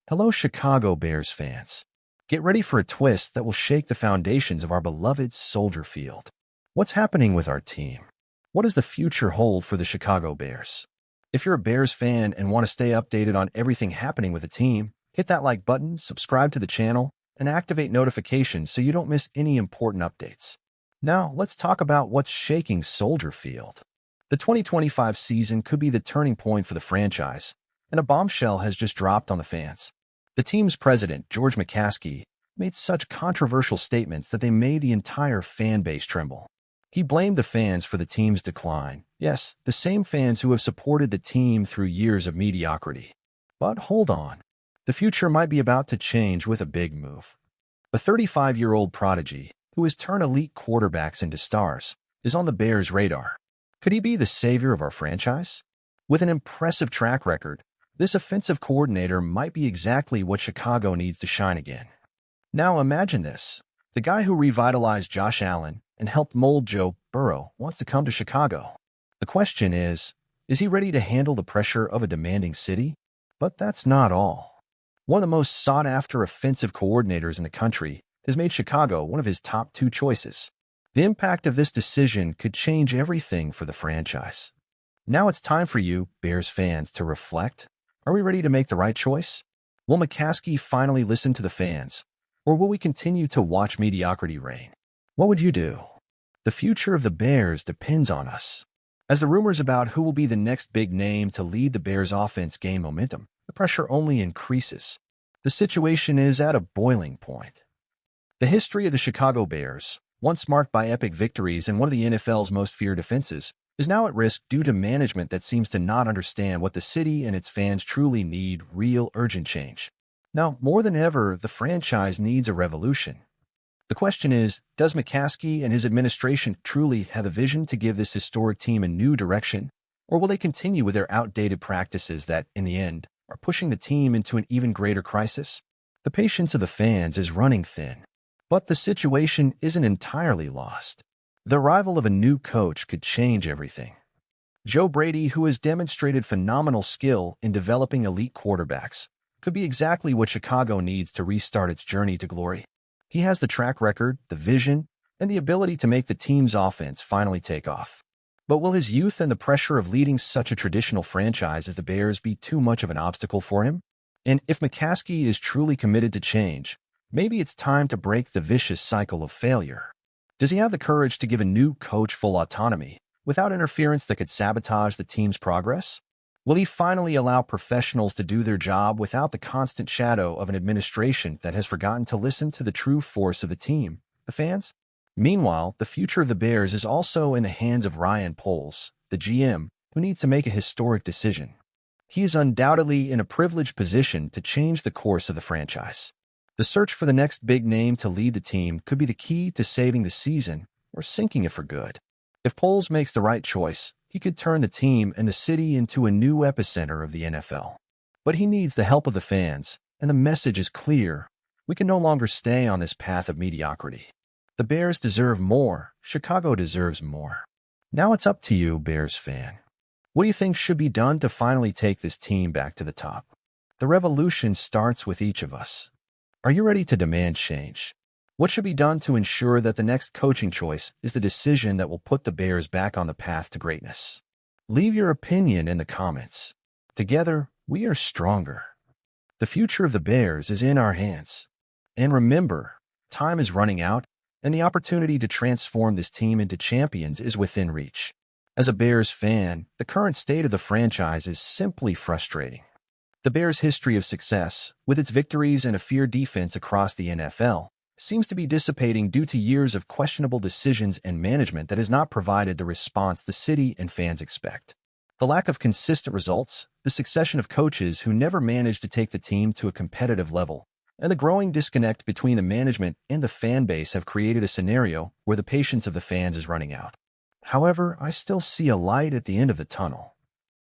Hello, Chicago Bears fans. Get ready for a twist that will shake the foundations of our beloved Soldier Field. What's happening with our team? What does the future hold for the Chicago Bears? If you're a Bears fan and want to stay updated on everything happening with the team, hit that like button, subscribe to the channel, and activate notifications so you don't miss any important updates. Now, let's talk about what's shaking Soldier Field. The 2025 season could be the turning point for the franchise, and a bombshell has just dropped on the fans. The team's president, George Mccaskey, made such controversial statements that they made the entire fan base tremble. He blamed the fans for the team's decline. Yes, the same fans who have supported the team through years of mediocrity. But hold on. The future might be about to change with a big move. A 35-year-old prodigy, who has turned elite quarterbacks into stars, is on the Bears' radar. Could he be the savior of our franchise? With an impressive track record, this offensive coordinator might be exactly what Chicago needs to shine again. Now imagine this. The guy who revitalized Josh Allen and helped mold Joe Burrow wants to come to Chicago. The question is he ready to handle the pressure of a demanding city? But that's not all. One of the most sought-after offensive coordinators in the country has made Chicago one of his top 2 choices. The impact of this decision could change everything for the franchise. Now it's time for you, Bears fans, to reflect. Are we ready to make the right choice? Will Mccaskey finally listen to the fans, or will we continue to watch mediocrity reign? What would you do? The future of the Bears depends on us. As the rumors about who will be the next big name to lead the Bears' offense gain momentum, the pressure only increases. The situation is at a boiling point. The history of the Chicago Bears, once marked by epic victories and one of the NFL's most feared defenses, is now at risk due to management that seems to not understand what the city and its fans truly need: real, urgent change. Now, more than ever, the franchise needs a revolution. The question is, does Mccaskey and his administration truly have a vision to give this historic team a new direction, or will they continue with their outdated practices that, in the end, are pushing the team into an even greater crisis? The patience of the fans is running thin, but the situation isn't entirely lost. The arrival of a new coach could change everything. Joe Brady, who has demonstrated phenomenal skill in developing elite quarterbacks, could be exactly what Chicago needs to restart its journey to glory. He has the track record, the vision, and the ability to make the team's offense finally take off. But will his youth and the pressure of leading such a traditional franchise as the Bears be too much of an obstacle for him? And if Mccaskey is truly committed to change, maybe it's time to break the vicious cycle of failure. Does he have the courage to give a new coach full autonomy, without interference that could sabotage the team's progress? Will he finally allow professionals to do their job without the constant shadow of an administration that has forgotten to listen to the true force of the team, the fans? Meanwhile, the future of the Bears is also in the hands of Ryan Poles, the GM, who needs to make a historic decision. He is undoubtedly in a privileged position to change the course of the franchise. The search for the next big name to lead the team could be the key to saving the season or sinking it for good. If Poles makes the right choice, he could turn the team and the city into a new epicenter of the NFL. But he needs the help of the fans, and the message is clear. We can no longer stay on this path of mediocrity. The Bears deserve more. Chicago deserves more. Now it's up to you, Bears fan. What do you think should be done to finally take this team back to the top? The revolution starts with each of us. Are you ready to demand change? What should be done to ensure that the next coaching choice is the decision that will put the Bears back on the path to greatness? Leave your opinion in the comments. Together, we are stronger. The future of the Bears is in our hands. And remember, time is running out, and the opportunity to transform this team into champions is within reach. As a Bears fan, the current state of the franchise is simply frustrating. The Bears' history of success, with its victories and a feared defense across the NFL, seems to be dissipating due to years of questionable decisions and management that has not provided the response the city and fans expect. The lack of consistent results, the succession of coaches who never managed to take the team to a competitive level, and the growing disconnect between the management and the fan base have created a scenario where the patience of the fans is running out. However, I still see a light at the end of the tunnel.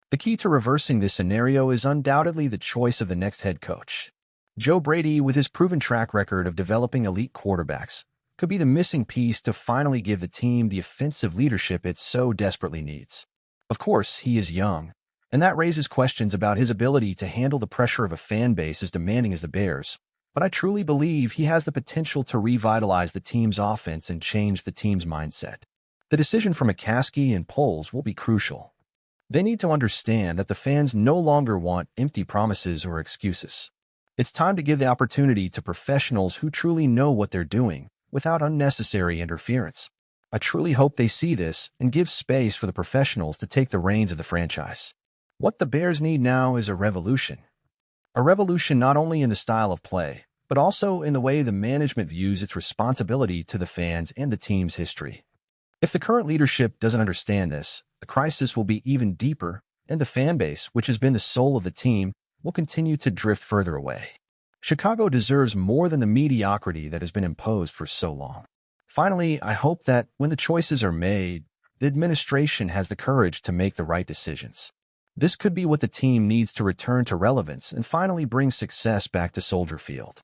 The key to reversing this scenario is undoubtedly the choice of the next head coach. Joe Brady, with his proven track record of developing elite quarterbacks, could be the missing piece to finally give the team the offensive leadership it so desperately needs. Of course, he is young, and that raises questions about his ability to handle the pressure of a fan base as demanding as the Bears, but I truly believe he has the potential to revitalize the team's offense and change the team's mindset. The decision for Mccaskey and Poles will be crucial. They need to understand that the fans no longer want empty promises or excuses. It's time to give the opportunity to professionals who truly know what they're doing, without unnecessary interference. I truly hope they see this and give space for the professionals to take the reins of the franchise. What the Bears need now is a revolution. A revolution not only in the style of play, but also in the way the management views its responsibility to the fans and the team's history. If the current leadership doesn't understand this, the crisis will be even deeper, and the fan base, which has been the soul of the team, will continue to drift further away. Chicago deserves more than the mediocrity that has been imposed for so long. Finally, I hope that when the choices are made, the administration has the courage to make the right decisions. This could be what the team needs to return to relevance and finally bring success back to Soldier Field.